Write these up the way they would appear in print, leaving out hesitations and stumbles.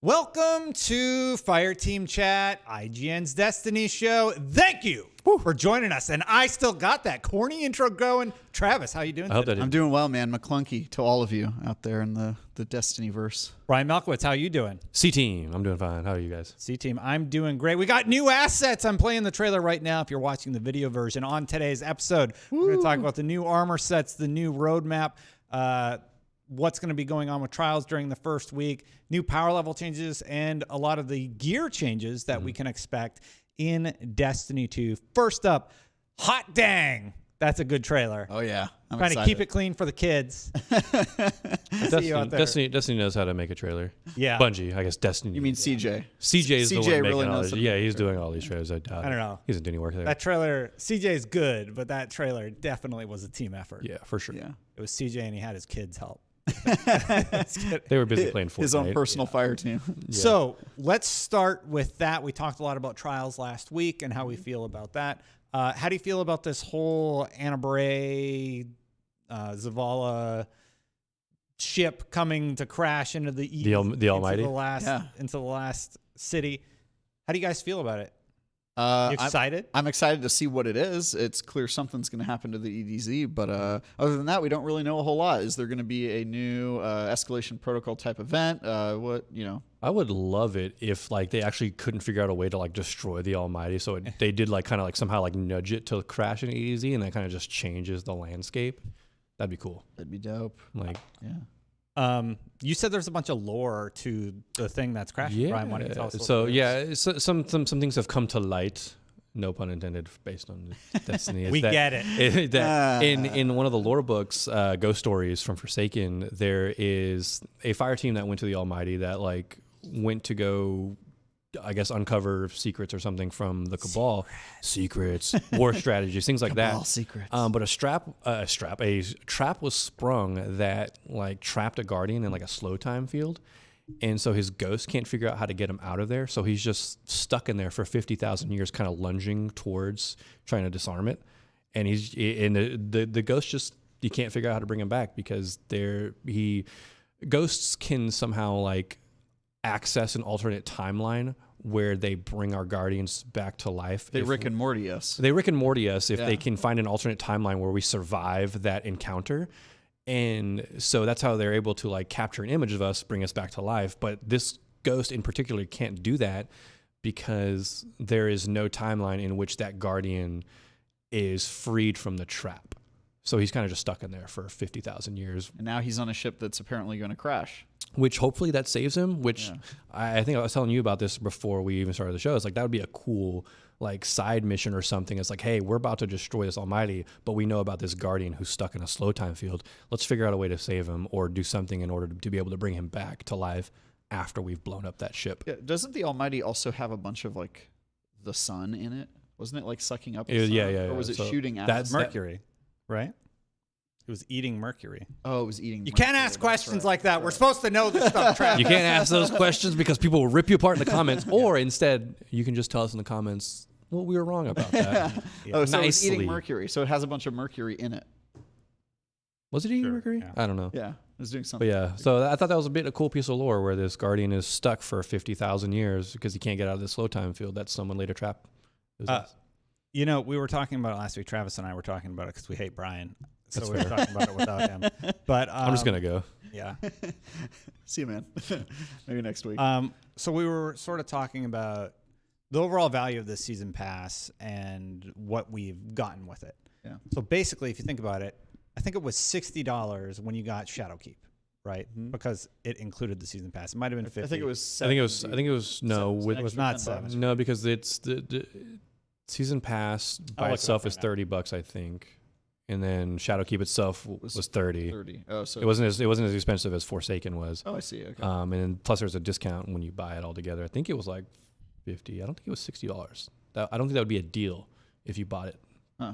Welcome to Fireteam Chat, IGN's Destiny show. Thank you for joining us. And I still got that corny intro going. Travis, how you doing today? I'm doing well, man. McClunky to all of you out there in the Destiny-verse. Brian Malkowitz, how you doing? C-Team, I'm doing fine. How are you guys? C-Team, I'm doing great. We got new assets. I'm playing the trailer right now if you're watching the video version. On today's episode, we're going to talk about the new armor sets, the new roadmap, what's going to be going on with trials during the first week, new power level changes, and a lot of the gear changes that we can expect in Destiny 2. First up, hot dang. That's a good trailer. Oh, yeah. I'm trying excited. to keep it clean for the kids. See you out there. Destiny knows how to make a trailer. Yeah. Bungie, I guess Destiny. You mean CJ? CJ is the one CJ making really all knows these. Yeah, he's doing all these trailers. I doubt I don't know. He doesn't do any work there. That trailer, CJ's good, but that trailer definitely was a team effort. Yeah, for sure. Yeah. It was CJ and he had his kids help. They were busy playing Fortnite. His own personal fire team. Yeah. So let's start with that. We talked a lot about trials last week and how we feel about that. How do you feel about this whole Anna Bray, Zavala ship coming to crash into the Almighty? into the last city? How do you guys feel about it? You excited? I'm excited to see what it is. It's clear something's going to happen to the EDZ, but other than that, we don't really know a whole lot. Is there going to be a new escalation protocol type event? I would love it if they actually couldn't figure out a way to destroy the Almighty. So they did somehow nudge it to crash in EDZ, and that kind of just changes the landscape. That'd be cool. That'd be dope. Yeah. You said there's a bunch of lore to the thing that's crashing. Yeah. Brian, why don't you tell us? Some things have come to light. No pun intended, based on Destiny. We get it. In one of the lore books, Ghost Stories from Forsaken, there is a fire team that went to the Almighty that went to go, I guess, uncover secrets or something from the Cabal. Secrets, war strategies, things like Cabal that. secrets. But a trap was sprung that trapped a guardian in a slow time field. And so his ghost can't figure out how to get him out of there. So he's just stuck in there for 50,000 years, kind of lunging towards trying to disarm it. And the ghost just, you can't figure out how to bring him back because ghosts can somehow access an alternate timeline where they bring our guardians back to life. They Rick and Morty us. They Rick and Morty us if they can find an alternate timeline where we survive that encounter. And so that's how they're able to capture an image of us, bring us back to life. But this ghost in particular can't do that because there is no timeline in which that guardian is freed from the trap. So he's kind of just stuck in there for 50,000 years. And now he's on a ship that's apparently going to crash. Which hopefully that saves him, which I think I was telling you about this before we even started the show. It's that would be a cool side mission or something. It's hey, we're about to destroy this Almighty, but we know about this guardian who's stuck in a slow time field. Let's figure out a way to save him or do something in order to be able to bring him back to life after we've blown up that ship. Yeah, doesn't the Almighty also have a bunch of the sun in it? Wasn't it sucking up the sun? Yeah. Or was it So shooting at That's Mercury, right? It was eating Mercury. Oh, it was eating You Mercury. can't ask questions like that. We're supposed to know this stuff, Travis. You can't ask those questions because people will rip you apart in the comments, or instead you can just tell us in the comments, well, we were wrong about that. Oh, so it was Nicely. eating Mercury. So it has a bunch of Mercury in it. Was it eating Mercury? Yeah. I don't know. Yeah, it was doing something. But yeah, so I thought that was a cool piece of lore where this guardian is stuck for 50,000 years because he can't get out of the slow time field that someone later trapped. We were talking about it last week. Travis and I were talking about it because we hate Brian. So we were talking about it without him. But I'm just going to go. Yeah. See you, man. Maybe next week. So we were sort of talking about the overall value of this season pass and what we've gotten with it. Yeah. So basically, if you think about it, I think it was $60 when you got Shadowkeep, right? Mm-hmm. Because it included the season pass. It might have been $50. I think it was. I think it was no. It was not $7. No, because it's the season pass by itself is $30, I think. And then Shadowkeep itself was 30. 30. Oh, so it wasn't as expensive as Forsaken was. Oh, I see. Okay. And then plus there's a discount when you buy it all together. I think it was $50. I don't think it was $60. I don't think that would be a deal if you bought it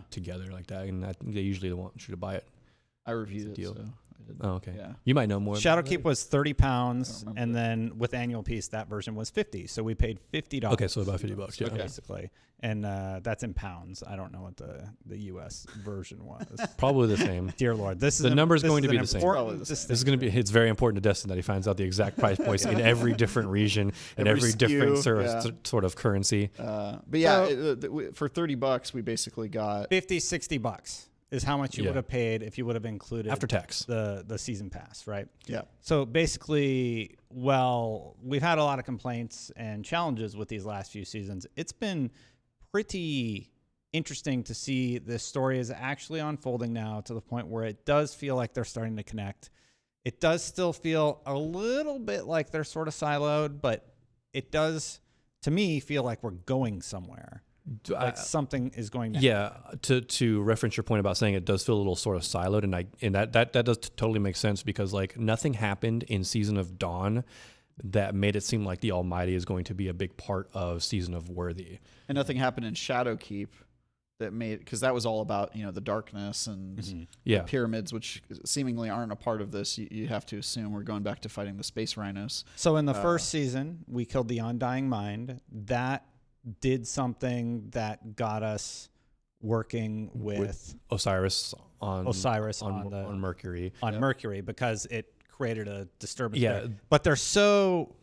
together like that. And I think they usually want you to buy it. I reviewed it. Deal. So Oh, okay. Yeah. You might know more. Shadow about Keep that. was £30, and then with annual piece, that version was $50. So we paid $50. Okay, so about $50. Yeah. Basically. And that's in pounds. I don't know what the U.S. version was. Probably the same. Dear Lord, this is The number's going to be an the same. important Probably the same. This is going to be. It's very important to Destin that he finds out the exact price points in every different region and every different SKU, sort of currency. But yeah, for $30, we basically got $50-$60 is how much you would have paid if you would have included After tax. the season pass, right? Yeah. So basically, well, we've had a lot of complaints and challenges with these last few seasons. It's been pretty interesting to see this story is actually unfolding now to the point where it does feel like they're starting to connect. It does still feel a little bit like they're sort of siloed, but it does, to me, feel like we're going somewhere. Like something is going to happen. To reference your point about saying it does feel a little sort of siloed, and that does totally make sense, because like nothing happened in Season of Dawn that made it seem like the Almighty is going to be a big part of Season of Worthy. And nothing happened in Shadow Keep that made, because that was all about, you know, the darkness and the pyramids, which seemingly aren't a part of this. You have to assume we're going back to fighting the space rhinos. So in the first season, we killed the Undying Mind. That did something that got us working with Osiris on Mercury. On Mercury, because it created a disturbance. Yeah. There. But they're so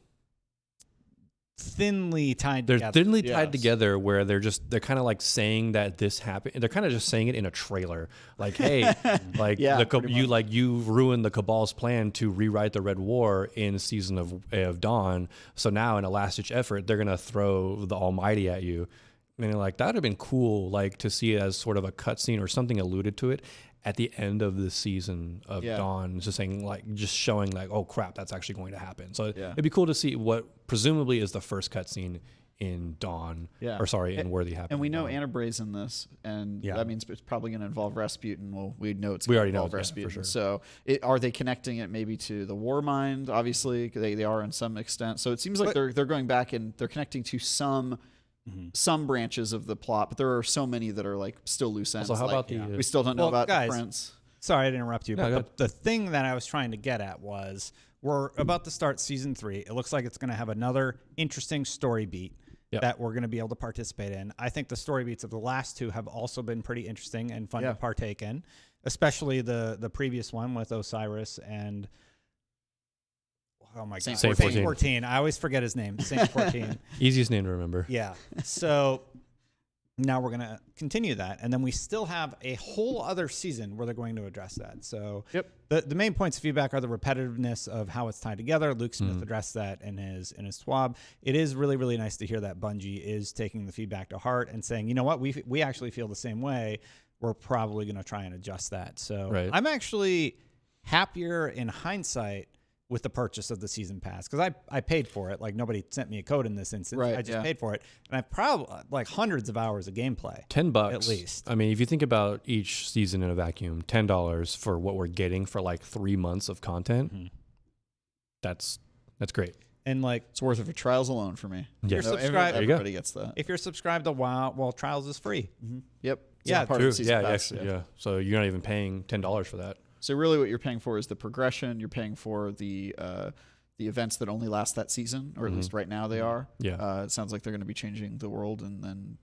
thinly tied together. They're thinly tied together where they're kind of like saying that this happened. They're kind of just saying it in a trailer. Like, hey, like you ruined the Cabal's plan to rewrite the Red War in Season of Dawn. So now in a last ditch effort, they're going to throw the Almighty at you. And like, that would have been cool, like to see it as sort of a cutscene or something alluded to it at the end of the Season of Dawn, just showing like, oh crap, that's actually going to happen. So it'd be cool to see what presumably is the first cutscene in Dawn, in Worthy happening. And we know Anna Bray's in this, and that means it's probably going to involve Rasputin. Well, we know it's we going already to involve know it's Rasputin. for sure. So are they connecting it maybe to the War Mind? Obviously, they are in some extent. So it seems like they're going back and they're connecting to some branches of the plot, but there are so many that are like still loose ends. So how like, about we still don't know about guys, the prince. Sorry to interrupt you, but the thing that I was trying to get at was we're about to start Season 3. It looks like it's going to have another interesting story beat that we're going to be able to participate in. I think the story beats of the last two have also been pretty interesting and fun to partake in, especially the previous one with Osiris and oh my God, Saint 14. I always forget his name. Saint 14. Easiest name to remember. Yeah. So now we're going to continue that. And then we still have a whole other season where they're going to address that. So the main points of feedback are the repetitiveness of how it's tied together. Luke Smith addressed that in his TWAB. It is really, really nice to hear that Bungie is taking the feedback to heart and saying, you know what, we actually feel the same way. We're probably going to try and adjust that. So I'm actually happier in hindsight with the purchase of the season pass, because I paid for it. Like, nobody sent me a code in this instance. I just paid for it, and I probably like hundreds of hours of gameplay. $10 at least. I mean, if you think about each season in a vacuum, $10 for what we're getting for like 3 months of content, that's great. And like, it's worth it for Trials alone for me. Yeah, everybody gets that. If you're subscribed to WoW, well, Trials is free. Yep. Yeah, part of the season pass, yeah. So you're not even paying $10 for that. So really what you're paying for is the progression. You're paying for the events that only last that season, or at least right now they are. Yeah. It sounds like they're going to be changing the world, and then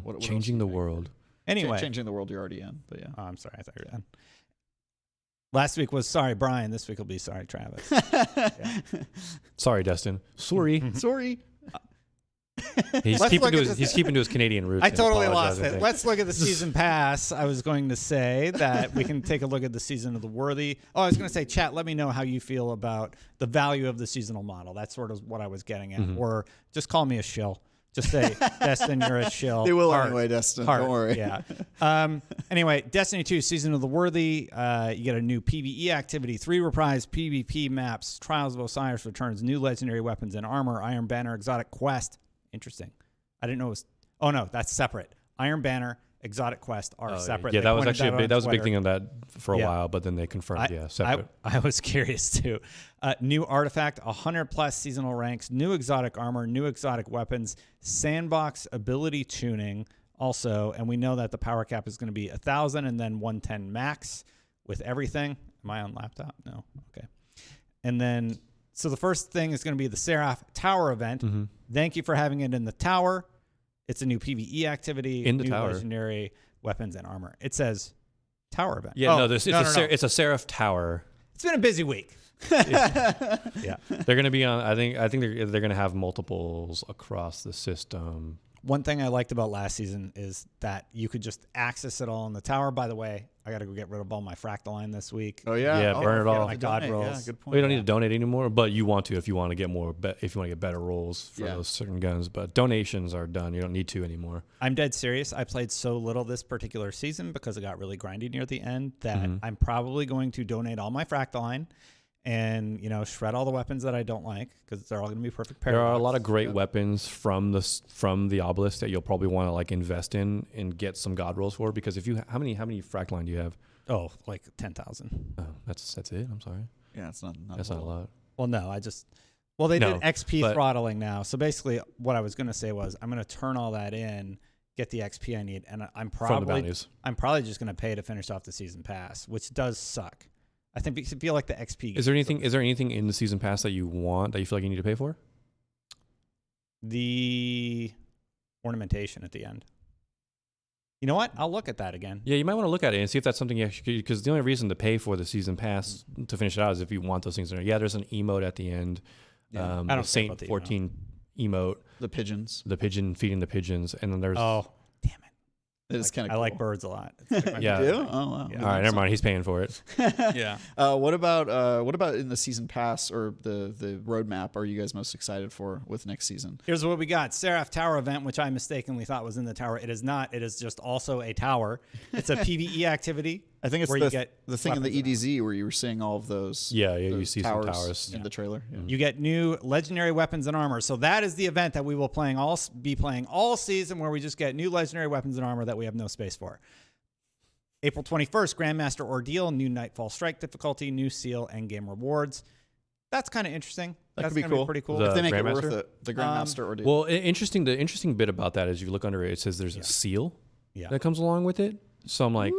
what changing the world. Anyway. Changing the world you're already in, but yeah. Oh, I'm sorry. I thought you were done. Last week was Sorry Brian. This week will be Sorry Travis. Sorry, Destin. Sorry. Sorry. He's keeping to his Canadian roots. I totally lost it. Let's look at the season pass. I was going to say that we can take a look at the Season of the Worthy. Oh, I was going to say, chat, let me know how you feel about the value of the seasonal model. That's sort of what I was getting at. Or just call me a shill. Just say, Destin, you're a shill. They will anyway, Destin. Don't worry. Yeah. Anyway, Destiny 2, Season of the Worthy. You get a new PvE activity, 3 reprised PvP maps, Trials of Osiris returns, new legendary weapons and armor, Iron Banner, Exotic Quest. Interesting. I didn't know it was. Oh no, that's separate. Iron Banner, Exotic Quest are separate. Yeah, that was actually that was a big thing on that for a while, but then they confirmed, separate. I was curious too. New artifact, 100+ seasonal ranks, new exotic armor, new exotic weapons, Sandbox ability tuning also, and we know that the power cap is going to be 1,000 and then 110 max with everything. Am I on laptop? No. Okay. And then, so the first thing is going to be the Seraph Tower event. Mm-hmm. Thank you for having it in the tower. It's a new PvE activity. In the new tower. Legendary weapons and armor. It says tower event. Yeah, it's it's a Seraph Tower. It's been a busy week. Yeah, they're going to be on. I think they're going to have multiples across the system. One thing I liked about last season is that you could just access it all in the tower. By the way, I got to go get rid of all my Fractaline this week. Oh yeah, Yeah, burn it all. My god rolls. Yeah, good point. Well, you don't need to donate anymore, but you want to if you want to get more. If you want to get better rolls for those certain guns, but donations are done. You don't need to anymore. I'm dead serious. I played so little this particular season because it got really grindy near the end that I'm probably going to donate all my Fractaline and shred all the weapons that I don't like because they're all going to be perfect paradox. There are a lot of great weapons from the obelisk that you'll probably want to like invest in and get some god rolls for, because if you how many Fractaline do you have? Oh, like 10,000. Oh, that's it. I'm sorry. Yeah, it's not That's not a lot. Well, no, they did XP throttling now. So basically what I was going to say was I'm going to turn all that in, get the XP I need, and I'm probably just going to pay to finish off the season pass, which does suck. I feel like the XP. Is there anything in the season pass that you want that you feel like you need to pay for? The ornamentation at the end. You know what? I'll look at that again. Yeah, you might want to look at it and see if that's something you actually, because the only reason to pay for the season pass to finish it out is if you want those things in there. Yeah, there's an emote at the end. Yeah. I don't Saint 14 emote. The pigeons. The pigeon feeding the pigeons, and then there's damn it. It is kind of cool. I like birds a lot. Yeah. You do? Oh wow. Yeah. All right, never mind. He's paying for it. Yeah. What about in the season pass or the roadmap are you guys most excited for with next season? Here's what we got. Seraph Tower event, which I mistakenly thought was in the tower. It is not. It is just also a tower. It's a PvE activity. I think it's where you get the thing in the EDZ where you were seeing all of those. Yeah, you those see some towers in the trailer. Yeah. You get new legendary weapons and armor. So that is the event that we will be playing all season, where we just get new legendary weapons and armor that we have no space for. April 21st, Grandmaster Ordeal, new Nightfall Strike difficulty, new seal, endgame rewards. That's kind of interesting. That's gonna be pretty cool. If they make it Grandmaster? worth it, the Grandmaster Ordeal. Well, the interesting bit about that is you look under it. It says there's a seal that comes along with it. So I'm like,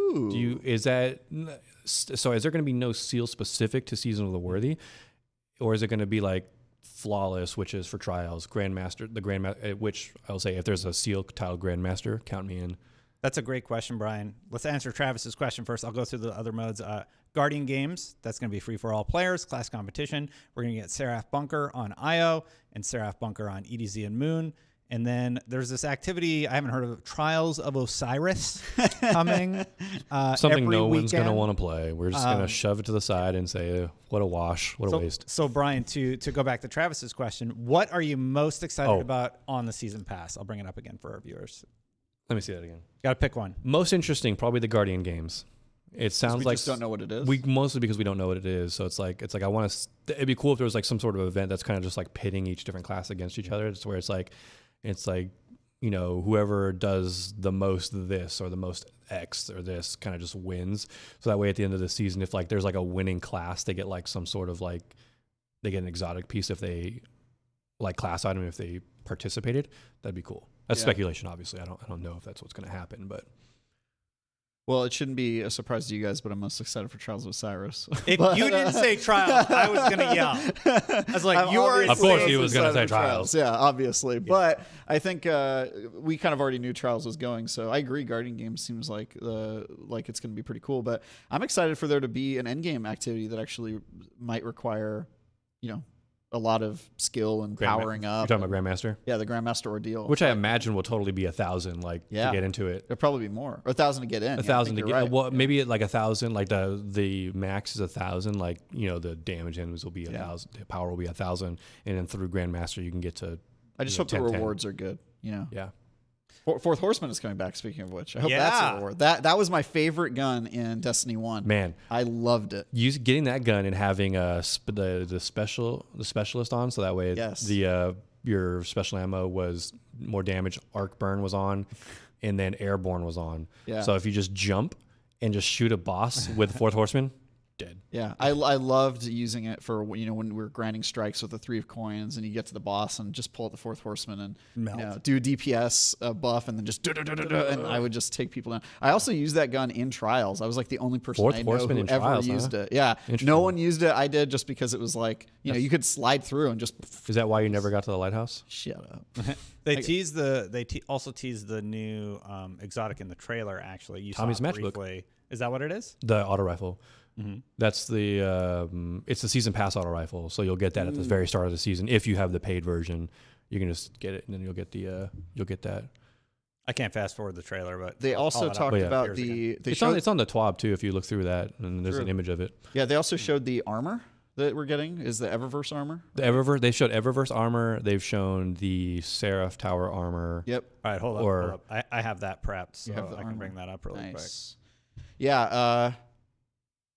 is there going to be no seal specific to Season of the Worthy, or is it going to be like Flawless, which is for trials, Grandmaster, which I'll say if there's a seal tiled Grandmaster, count me in. That's a great question, Brian. Let's answer Travis's question first. I'll go through the other modes. Guardian Games, that's going to be free for all players. Class competition, we're going to get Seraph Bunker on IO and Seraph Bunker on EDZ and Moon. And then there's this activity I haven't heard of, Trials of Osiris, coming. Something every no weekend. one's going to want to play. We're just going to shove it to the side and say, what a wash, what a waste. So Brian, to go back to Travis's question, what are you most excited about on the season pass? I'll bring it up again for our viewers. Let me see that again. Got to pick one. Most interesting, probably the Guardian Games. It sounds like we just don't know what it is. Mostly because we don't know what it is. So it's like I want to. It'd be cool if there was like some sort of event that's kind of just like pitting each different class against each other. It's where it's like whoever does the most this or the most X or this kind of just wins. So that way at the end of the season, if like there's like a winning class, they get like some sort of like they get an exotic piece if they like class item if they participated. That'd be cool. That's speculation, obviously. I don't know if that's what's going to happen, but. Well, it shouldn't be a surprise to you guys, but I'm most excited for Trials of Osiris. If you didn't say Trials, I was going to yell. I was like, Of course he was going to say Trials. Yeah, obviously. Yeah. But I think we kind of already knew Trials was going, so I agree. Guardian Games seems like it's going to be pretty cool. But I'm excited for there to be an endgame activity that actually might require, a lot of skill and powering up. You're talking about Grandmaster? Yeah, the Grandmaster Ordeal. Which I imagine will totally be 1,000, to get into it. It'll probably be more. Or 1,000 to get in. 1,000 to get right. Well, maybe at like 1,000, like the max is 1,000, the damage enemies will be 1,000, the power will be 1,000, and then through Grandmaster you can get to I just hope 10, the rewards are good, Yeah. Fourth Horseman is coming back, speaking of which. I hope that's a reward. That was my favorite gun in Destiny 1. Man. I loved it. Getting that gun and having the specialist on, so that way your special ammo was more damage, arc burn was on, and then airborne was on. Yeah. So if you just jump and just shoot a boss with Fourth Horseman, dead. Yeah, I loved using it for when we were grinding strikes with the 3 of coins, and you get to the boss and just pull out the 4th horseman and do a DPS buff, and then just and I would just take people down. I also used that gun in trials. I was like the only person I know who ever used it. Yeah, no one used it. I did just because it was like you could slide through and just. Is that why you never got to the lighthouse? Shut up. They also teased the new exotic in the trailer. Actually, you Tommy's saw it matchbook. briefly. Is that what it is? The auto rifle. Mm-hmm. That's it's the season pass auto rifle. So you'll get that at the very start of the season. If you have the paid version, you can just get it, and then you'll get that. I can't fast forward the trailer, but they also talked about it's on the TWAB too. If you look through that, and there's an image of it. Yeah, they also showed the armor that we're getting is the Eververse armor. They showed Eververse armor. They've shown the Seraph Tower armor. Yep. All right, hold up. I have that prepped, so I can bring that up really quick. Yeah.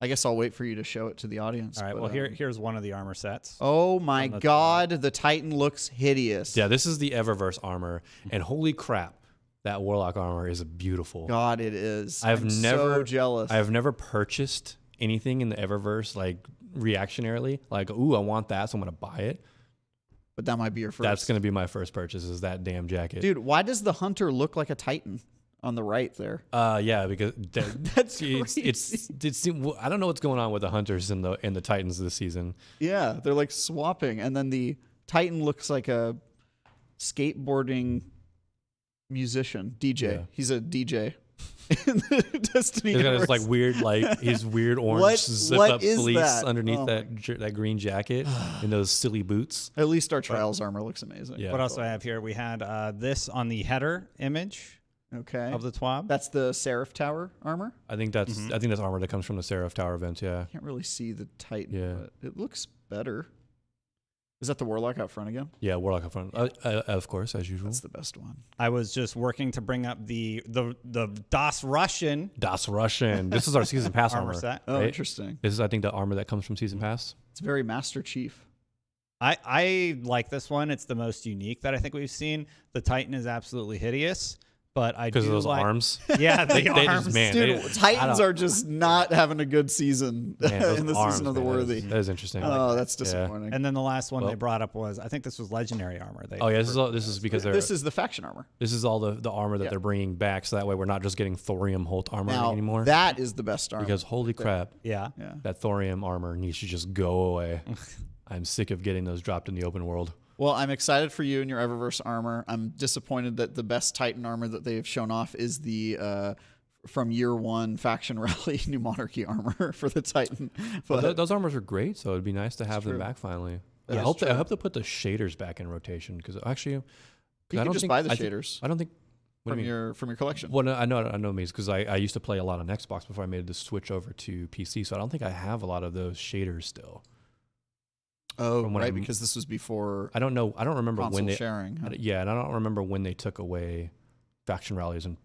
I guess I'll wait for you to show it to the audience. All right. Well, here's one of the armor sets. Oh my God, the Titan looks hideous. Yeah, this is the Eververse armor, and holy crap, that Warlock armor is beautiful. God, it is. I'm so jealous. I've never purchased anything in the Eververse like reactionarily, like, ooh, I want that, so I'm gonna buy it. But that might be your first. That's gonna be my first purchase. Is that damn jacket, dude? Why does the Hunter look like a Titan on the right there? Yeah, because that's it's I don't know what's going on with the Hunters and the Titans this season. Yeah, they're like swapping, and then the Titan looks like a skateboarding musician DJ. Yeah. He's a DJ. In the Destiny He's got universe. his like weird, like his weird orange zip up fleece underneath that green jacket and those silly boots. At least our trials armor looks amazing. Yeah. What else do I have here? We had this on the header image. Okay. Of the TWAB. That's the Seraph Tower armor. I think that's armor that comes from the Seraph Tower event. Yeah. Can't really see the Titan, but it looks better. Is that the Warlock out front again? Yeah, Warlock out front. Of course, as usual. That's the best one. I was just working to bring up the Das Russian. Das Russian. This is our season pass armor set. Oh, right? Interesting. This is, I think, the armor that comes from season pass. It's very Master Chief. I like this one. It's the most unique that I think we've seen. The Titan is absolutely hideous. But I do because of those arms. Yeah, the arms. Dude, Titans are just not having a good season in the season of the Worthy. That is interesting. Oh, that's disappointing. And then the last one they brought up was, I think this was legendary armor. This is because this is the faction armor. This is all the armor that they're bringing back, so that way we're not just getting thorium Holt armor anymore. That is the best armor. Because holy crap, that thorium armor needs to just go away. I'm sick of getting those dropped in the open world. Well, I'm excited for you and your Eververse armor. I'm disappointed that the best Titan armor that they've shown off is the from year one Faction Rally New Monarchy armor for the Titan. But those armors are great, so it'd be nice to have them back finally. I hope they put the shaders back in rotation because actually, you can just buy the shaders. I don't think from your collection. Well, I know me because I used to play a lot on Xbox before I made the switch over to PC, so I don't think I have a lot of those shaders still. Oh, right, because this was before. I don't know. I don't remember when they sharing. Huh? Yeah, and I don't remember when they took away faction rallies, and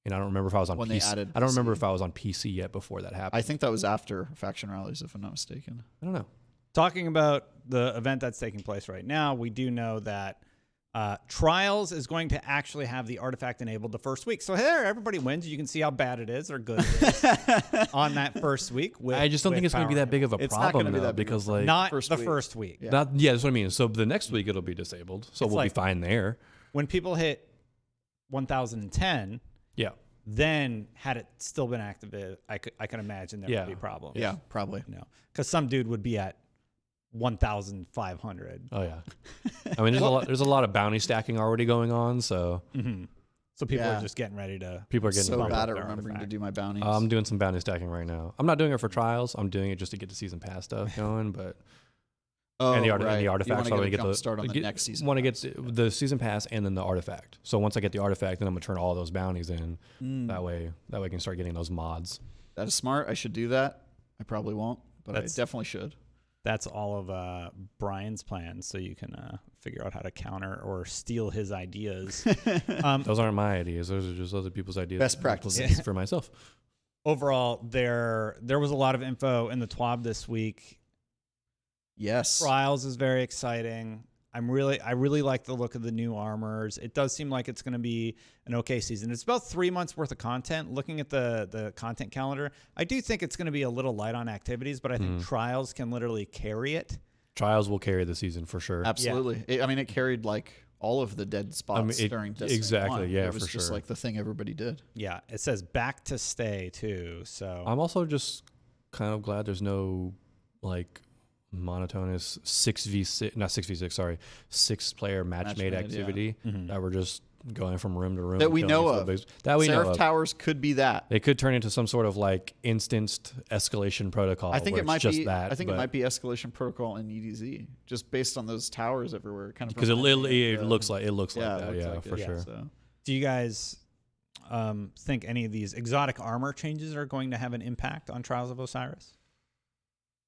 I don't remember if I was on PC. I don't remember if I was on PC yet before that happened. I think that was after faction rallies, if I'm not mistaken. I don't know. Talking about the event that's taking place right now, we do know that Trials is going to actually have the artifact enabled the first week. So here, everybody wins. You can see how bad it is or good it is on that first week. I just don't think it's going to be that big of a problem though, because like not the first week. Yeah. That's what I mean. So the next week it'll be disabled. So we'll be fine there. When people hit 1010, then had it still been activated, I can imagine there would be problems. Yeah, probably. Because some dude would be at 1,500. Oh yeah, I mean there's a lot of bounty stacking already going on, so so people are just getting ready to. People are getting so bad at remembering to do my bounties. I'm doing some bounty stacking right now. I'm not doing it for trials. I'm doing it just to get the season pass stuff going, but. And the artifacts. So I get the start on the next season. Want to get the season pass and then the artifact. So once I get the artifact, then I'm gonna turn all those bounties in. That way I can start getting those mods. That is smart. I should do that. I probably won't, but I definitely should. That's all of Brian's plans, so you can figure out how to counter or steal his ideas. Those aren't my ideas; those are just other people's ideas. Best practices for myself. Overall, there was a lot of info in the TWAB this week. Yes, Trials is very exciting. I really like the look of the new armors. It does seem like it's going to be an okay season. It's about 3 months worth of content. Looking at the content calendar, I do think it's going to be a little light on activities, but I think trials can literally carry it. Trials will carry the season for sure. Absolutely. It carried like all of the dead spots during Destiny exactly. 1. Yeah, it was for just sure. like the thing everybody did. Yeah, it says back to stay too. So I'm also just kind of glad there's no like monotonous 6-player match made activity that we're just going from room to room That we killing know these of. bugs. That we know Seraph of. Towers could be that. It could turn into some sort of like instanced escalation protocol. I think where it might it's just be. that. I think it might be escalation protocol in EDZ, just based on those towers everywhere. Kind of because it looks like it that. looks Yeah, like for it, sure. So. do you guys think any of these exotic armor changes are going to have an impact on Trials of Osiris?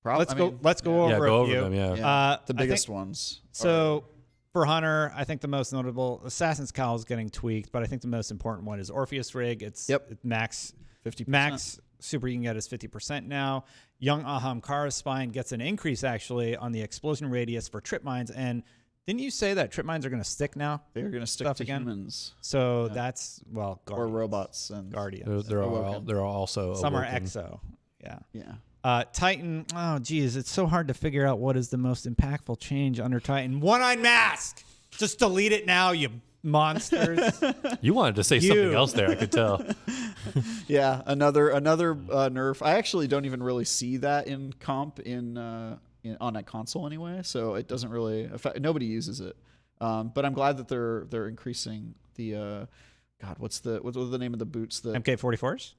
Let's go over a few. them. Yeah. The biggest ones. So for Hunter, I think the most notable Assassin's Cowl is getting tweaked, but I think the most important one is Orpheus Rig. It's max 50%. Max super you can get is 50% now. Young Ahamkara's Spine gets an increase actually on the explosion radius for trip mines. And didn't you say that trip mines are going to stick now? They're going to stick to humans. So that's or robots and Guardians. They're also some awoken. are exo. Yeah. Yeah. Titan. Oh, geez, it's so hard to figure out what is the most impactful change under Titan. One-eyed mask. Just delete it now, you monsters. You wanted to say something else there, I could tell. Yeah, another nerf. I actually don't even really see that in comp on that console anyway, so it doesn't really affect. Nobody uses it, but I'm glad that they're increasing the. What's the name of the boots? The MK44s.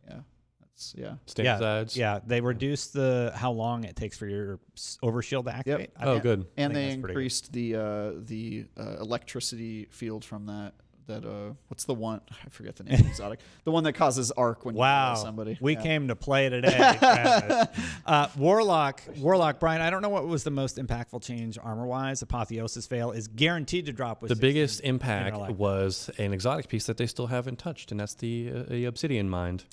Yeah, that's Sides. Yeah, they reduced how long it takes for your overshield to activate. Yep. Oh, good. And they increased the electricity field from that. What's the one? I forget the name of the exotic. The one that causes arc when you kill somebody. We came to play today. Warlock, Brian, I don't know what was the most impactful change armor-wise. Apotheosis Veil is guaranteed to drop with the biggest impact was an exotic piece that they still haven't touched, and that's the Obsidian Mind.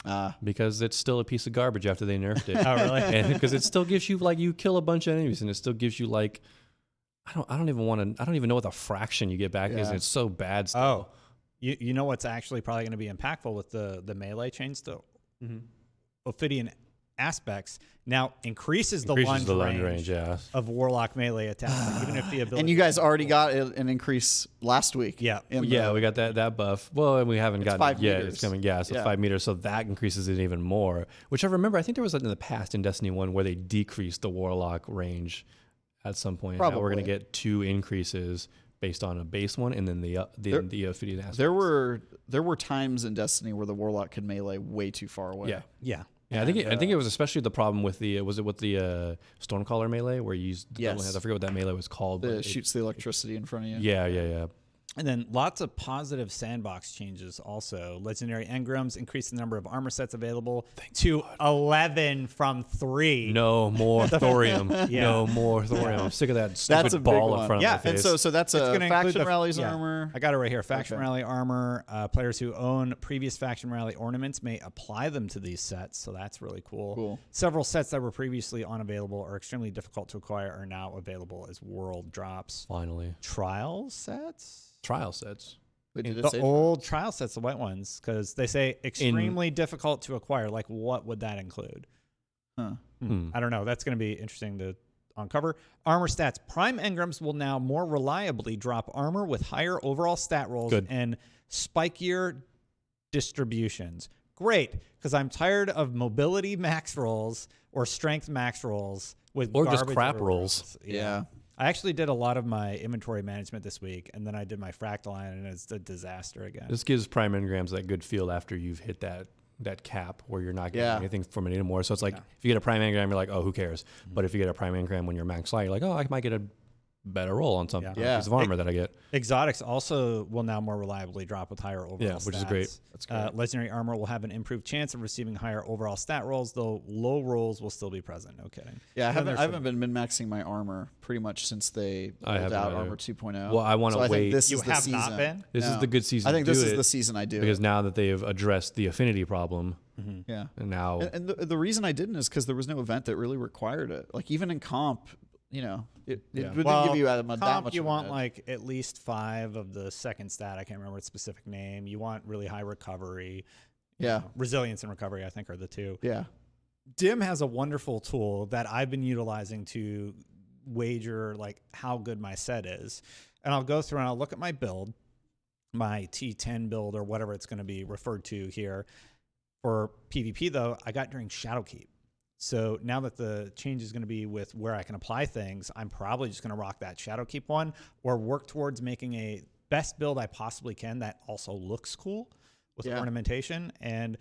Because it's still a piece of garbage after they nerfed it. Oh, really? And because it still gives you, like, you kill a bunch of enemies, and it still gives you, like, I don't even know what the fraction you get back is, and it's so bad still. Oh. You know what's actually probably going to be impactful with the melee change still? Ophidian Aspects now increases the lunge range of Warlock melee attacks, even if the ability. And you guys already got an increase last week. Yeah. We got that buff. Well, and we haven't gotten it yet. Meters. It's coming, so 5 meters. So that increases it even more. Which I remember, I think there was in the past in Destiny 1 where they decreased the Warlock range at some point. Now we're going to get 2 increases based on a base one, and then the Ophidian Aspects. There were times in Destiny where the Warlock could melee way too far away. Yeah. I think it was especially the problem with the Stormcaller melee where you used double hands. I forget what that melee was called. But it shoots the electricity in front of you. Yeah. And then lots of positive sandbox changes also. Legendary Engrams increased the number of armor sets available to 11 from 3. No more thorium. No more thorium. I'm sick of that stupid ball in front of my face. And so that's a Faction Rally's armor. I got it right here. Faction Rally armor. Players who own previous Faction Rally ornaments may apply them to these sets, so that's really cool. Several sets that were previously unavailable or extremely difficult to acquire are now available as world drops. Finally. Trial sets? Trial sets. The old trial sets, the white ones, because they say extremely difficult to acquire. Like, what would that include? I don't know. That's going to be interesting to uncover. Armor stats. Prime Engrams will now more reliably drop armor with higher overall stat rolls and spikier distributions. Great, because I'm tired of mobility max rolls or strength max rolls or just crap rolls. Yeah. I actually did a lot of my inventory management this week, and then I did my fractal line, and it's a disaster again. This gives Prime Engrams that good feel after you've hit that cap where you're not getting anything from it anymore. So it's like if you get a Prime Engram, you're like, oh, who cares? But if you get a Prime Engram when you're max light, you're like, oh, I might get a better roll on something. Piece of armor that I get. Exotics also will now more reliably drop with higher overall stats. Which is great. That's great. Legendary armor will have an improved chance of receiving higher overall stat rolls, though low rolls will still be present. No kidding. Yeah, I haven't been min-maxing my armor pretty much since they rolled out Armor 2.0. Well, I want to wait. This you is the have season. not been? This is the good season. I think to this do is it the season I do because now that they've addressed the affinity problem. Yeah. And now and the reason I didn't is because there was no event that really required it. Like even in comp, it Yeah. wouldn't give you that much. You of an want edge. like at least 5 of the second stat. I can't remember its specific name. You want really high recovery. Yeah. Resilience and recovery, I think, are the two. Yeah. Dim has a wonderful tool that I've been utilizing to wager like how good my set is. And I'll go through and I'll look at my build, my T10 build or whatever it's going to be referred to here. For PvP though, I got during Shadowkeep. So now that the change is going to be with where I can apply things, I'm probably just going to rock that Shadowkeep one or work towards making a best build I possibly can that also looks cool with ornamentation. And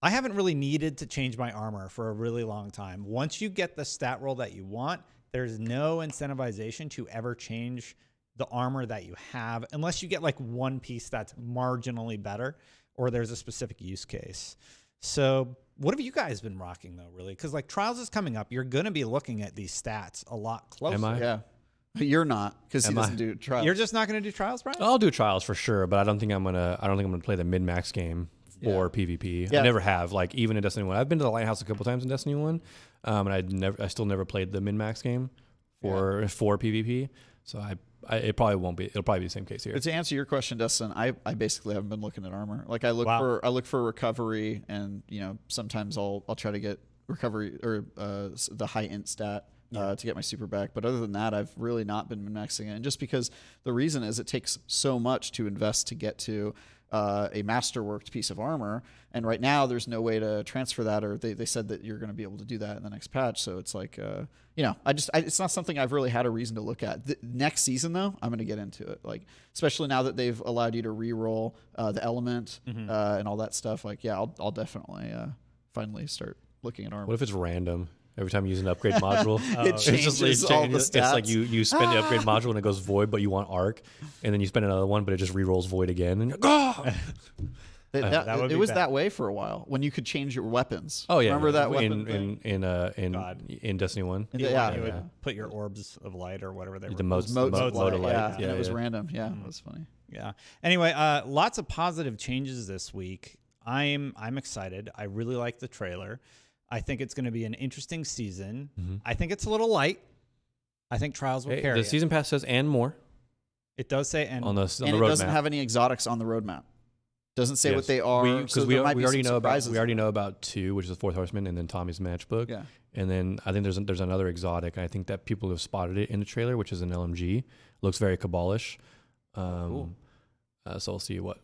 I haven't really needed to change my armor for a really long time. Once you get the stat roll that you want, there's no incentivization to ever change the armor that you have unless you get like one piece that's marginally better or there's a specific use case. So what have you guys been rocking though, really? Because like Trials is coming up. You're going to be looking at these stats a lot closer. Am I? Yeah. You're not, because he doesn't do trials. You're just not going to do Trials, Brian? I'll do trials for sure, but I don't think I'm gonna play the mid-max game for PvP. I never have. Like even in Destiny 1. I've been to the Lighthouse a couple times in Destiny 1. And I still never played the min-max game for PvP. So it'll probably be the same case here. But to answer your question, Dustin, I basically haven't been looking at armor. Like I look for recovery, and sometimes I'll try to get recovery or the high int stat to get my super back. But other than that, I've really not been min-maxing it. And just because the reason is it takes so much to invest to get to a masterworked piece of armor, and right now there's no way to transfer that, or they said that you're going to be able to do that in the next patch. So it's like it's not something I've really had a reason to look at. Next season though, I'm going to get into it, like especially now that they've allowed you to re-roll the element and all that stuff. Like I'll definitely finally start looking at armor. What if it's random? Every time you use an upgrade module, it changes all the stats. It's like you spend the upgrade module and it goes void, but you want arc, and then you spend another one, but it just re-rolls void again. And it was that way for a while when you could change your weapons. Oh yeah, remember that weapon in Destiny 1? You would put your orbs of light or whatever they were. The modes of light. Yeah, it was random. Yeah, it was funny. Yeah. Anyway, lots of positive changes this week. I'm excited. I really like the trailer. I think it's going to be an interesting season. I think it's a little light. I think Trials will carry the season pass says and more. It does say and on the and roadmap. It doesn't have any exotics on the roadmap. Doesn't say what they are. Because we already know about 2, which is the Fourth Horseman, and then Tommy's matchbook. Yeah. And then I think there's another exotic. I think that people have spotted it in the trailer, which is an LMG. Looks very Cabalish. Cool. So we'll see what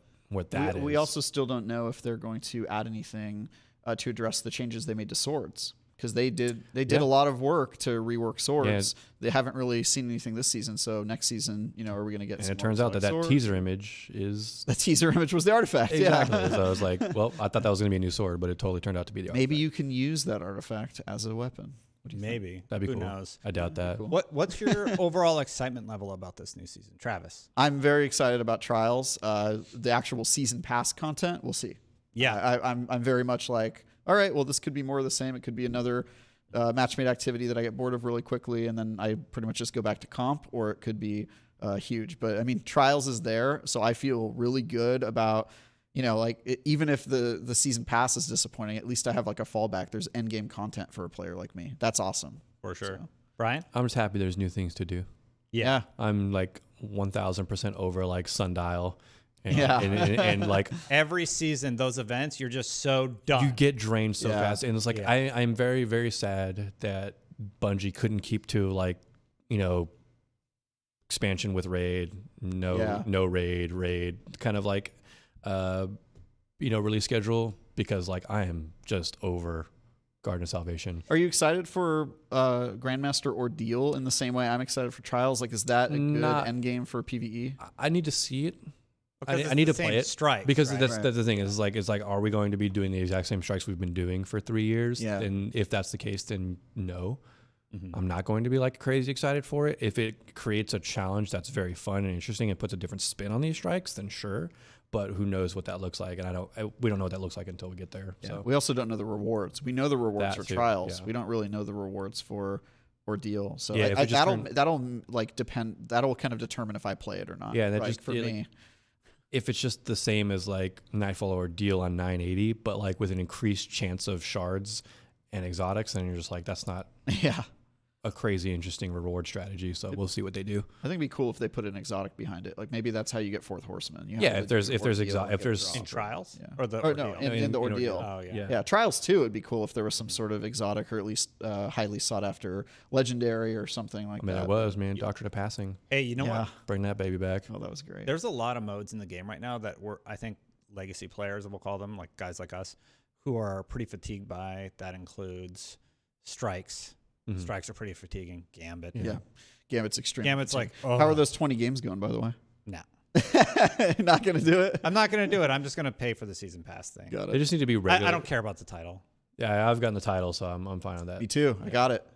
that is. We also still don't know if they're going to add anything to address the changes they made to swords, because they did a lot of work to rework swords. Yeah. They haven't really seen anything this season, so next season, are we going to get? And it turns out that teaser image was the artifact. Exactly. Yeah. So I was like, well, I thought that was going to be a new sword, but it totally turned out to be the artifact. Maybe you can use that artifact as a weapon. What do you Maybe think? That'd be Who cool. knows? I doubt that. Cool. What's your overall excitement level about this new season, Travis? I'm very excited about Trials. The actual season pass content, we'll see. Yeah, I'm very much like, all right, well, this could be more of the same. It could be another match-made activity that I get bored of really quickly, and then I pretty much just go back to comp, or it could be huge. But I mean, Trials is there, so I feel really good about, even if the season pass is disappointing, at least I have like a fallback. There's end game content for a player like me. That's awesome. For sure. So. Brian? I'm just happy there's new things to do. Yeah. I'm like 1,000% over like Sundial. And like every season, those events, you're just so done. You get drained so fast. And it's like, I'm very, very sad that Bungie couldn't keep to like, expansion with raid, no raid, kind of like, release schedule, because like I am just over Garden of Salvation. Are you excited for Grandmaster Ordeal in the same way I'm excited for Trials? Like, is that a good end game for PvE? I need to see it. I need to play it strike, because that's the thing is like, it's like, are we going to be doing the exact same strikes we've been doing for 3 years? Yeah. And if that's the case, then no. I'm not going to be like crazy excited for it. If it creates a challenge that's very fun and interesting and puts a different spin on these strikes, then sure. But who knows what that looks like? And we don't know what that looks like until we get there. Yeah. So we also don't know the rewards. We know the rewards for Trials. Yeah. We don't really know the rewards for Ordeal. So yeah, that'll like depend. That'll kind of determine if I play it or not. Yeah, that like, just for me. Like, if it's just the same as like Nightfall or Ordeal on 980, but like with an increased chance of shards and exotics, then you're just like, that's not a crazy interesting reward strategy. So we'll see what they do. I think it'd be cool if they put an exotic behind it. Like maybe that's how you get Fourth Horseman. You have Yeah, to do if there's ordeal if there's In Trials? Yeah. Or the Or no, ordeal? in the ordeal. Oh, yeah. Yeah, Trials too. It'd be cool if there was some sort of exotic or at least highly sought after legendary or something like I mean, that. that was, man, Doctrine of Passing. Hey, you know Yeah. what? Bring that baby back. Oh, that was great. There's a lot of modes in the game right now that I think legacy players, we'll call them, like guys like us, who are pretty fatigued by. That includes strikes. Mhm. Strikes are pretty fatiguing. Gambit. Yeah. Gambit's extreme. Gambit's like, oh, How are those 20 games going, by the way? no. Not going to do it? I'm not going to do it. I'm just going to pay for the season pass thing. Got They it. just need to be regular. I don't care about the title. Yeah, I've gotten the title, so I'm fine with that. Me too. I got it.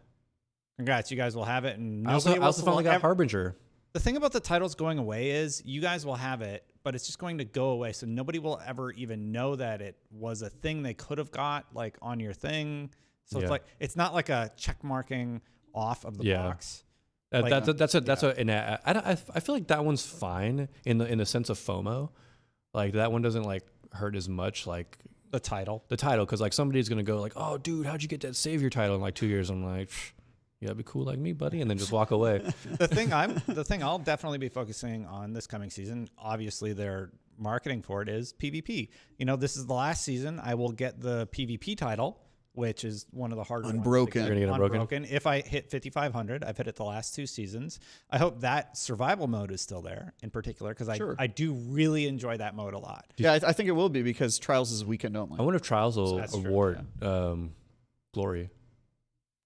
Congrats. You guys will have it. And I nobody also else will finally got ever- Harbinger. The thing about the titles going away is you guys will have it, but it's just going to go away. So nobody will ever even know that it was a thing they could have got like on your thing. So Yeah. it's not like a check marking off of the Yeah. box. That's Like- I feel like that one's fine in the sense of FOMO. Like that one doesn't like hurt as much like The title. the title, because like somebody's gonna go like, oh dude, how'd you get that Savior title in like 2 years? I'm like, you gotta be cool like me, buddy, and then just walk away. The thing I'll definitely be focusing on this coming season, obviously their marketing for it is PvP. You know, this is the last season. I will get the PvP title, which is one of the harder Unbroken. ones You're to gonna get Unbroken? If I hit 5,500, I've hit it the last 2 seasons. I hope that survival mode is still there in particular, because Sure. I do really enjoy that mode a lot. Yeah, I think it will be because Trials is weekend only. I wonder if Trials will That's true, award glory.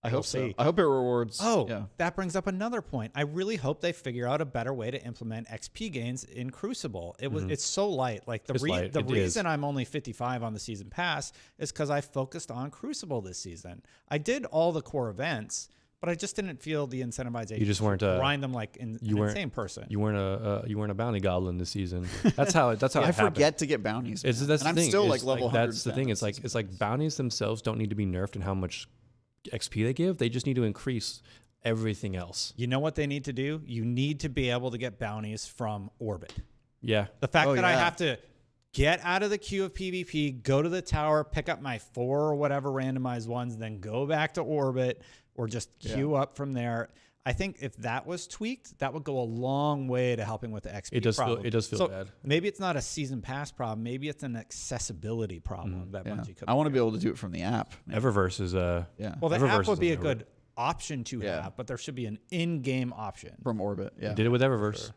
I We'll hope so. see. I hope it rewards. Oh, yeah. that brings up another point. I really hope they figure out a better way to implement XP gains in Crucible. It's so light. Like It's light. the It reason is. I'm only 55 on the season pass is because I focused on Crucible this season. I did all the core events, but I just didn't feel the incentivization. You just weren't to grind them like an insane person. You weren't a bounty goblin this season. That's how it I happened. forget to get bounties. It's man. that's and the I'm thing. still It's like level 100. That's the thing. It's like bounties themselves don't need to be nerfed in how much XP they give. They just need to increase everything else. You know what they need to do? You need to be able to get bounties from Orbit. Yeah. The fact that I yeah. have to get out of the queue of PvP, go to the tower, pick up my 4 or whatever randomized ones, then go back to Orbit or just queue up from there. I think if that was tweaked, that would go a long way to helping with the XP It does problem. feel So bad. maybe it's not a season pass problem. Maybe it's an accessibility problem that Yeah. Bungie could. I want to be able to do it from the app. man. Eververse is Yeah. Well, the Eververse app would be a doesn't good option to Yeah. have, but there should be an in-game option. From Orbit. Yeah. did it with Eververse.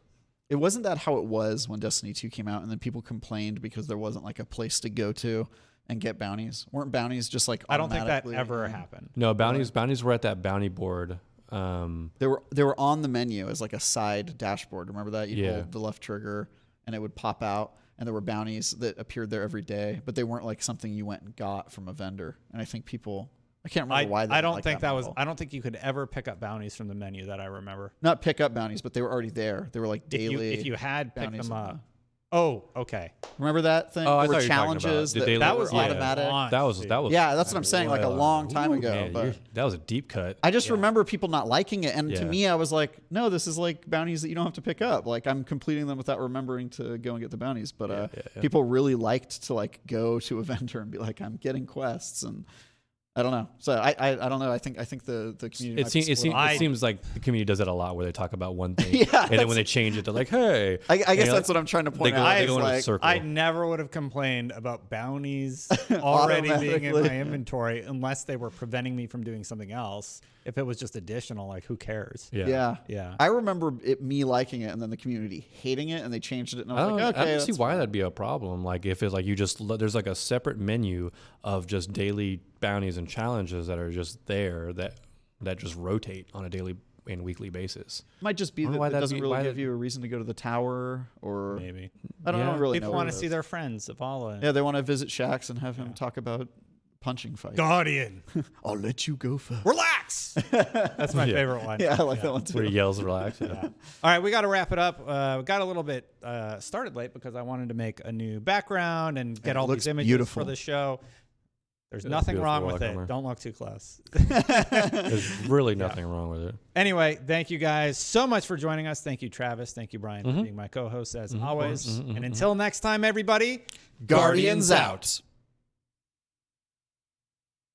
It wasn't that how it was when Destiny 2 came out, and then people complained because there wasn't like a place to go to and get bounties. Weren't bounties just like I don't think that automatically, ever yeah. happened. No, bounties were at that bounty board. They were on the menu as like a side dashboard. Remember that? You'd Yeah. hold the left trigger and it would pop out, and there were bounties that appeared there every day, but they weren't like something you went and got from a vendor. And I think people, I can't remember why. They I didn't don't like think that was. model. I don't think you could ever pick up bounties from the menu that I remember. Not pick up bounties, but they were already there. They were like daily. If you had picked bounties them on up. Oh, okay. Remember that thing? Oh, I there were thought you were talking about challenges the that, daily- that was were yeah. automatic. That was Yeah, that's what I'm saying. Like a long time ago. Man, but that was a deep cut. I just remember people not liking it, and to Yeah. me, I was like, "No, this is like bounties that you don't have to pick up. Like I'm completing them without remembering to go and get the bounties." But yeah. people really liked to like go to a vendor and be like, "I'm getting quests," and I don't know. So I don't know. I think the community. It seems like the community does that a lot, where they talk about one thing, Yeah, and then when they change it, they're like, "Hey." I guess And that's what I'm trying to point go- out. they is go in a like, circle. I never would have complained about bounties already being in my Automatically. inventory unless they were preventing me from doing something else. If it was just additional, like who cares? Yeah. Yeah. I remember me liking it, and then the community hating it, and they changed it, and I was like, I okay. don't see that's why fine. that'd be a problem. Like if it's like you just there's like a separate menu of just daily bounties and challenges that are just there that just rotate on a daily and weekly basis. Might just be I don't that know why it that'd doesn't be- really why give that- you a reason to go to the tower, or Maybe I don't Yeah. really people know. want what to it see is. their friends of all. Yeah, they want to visit Shax and have him talk about punching fights. Guardian, I'll let you go first. relax. That's my Yeah. favorite one. Yeah, I like that one Where he too. yells, "Relax." Yeah. All right, we got to wrap it up. We got a little bit started late because I wanted to make a new background and get It all looks these images beautiful. for the show. There's It is nothing beautiful, wrong with like it. Homer. Don't look too close. There's really nothing wrong with it. Anyway, thank you guys so much for joining us. Thank you, Travis. Thank you, Brian, for being my co-host as always. And until next time, everybody, Guardians out.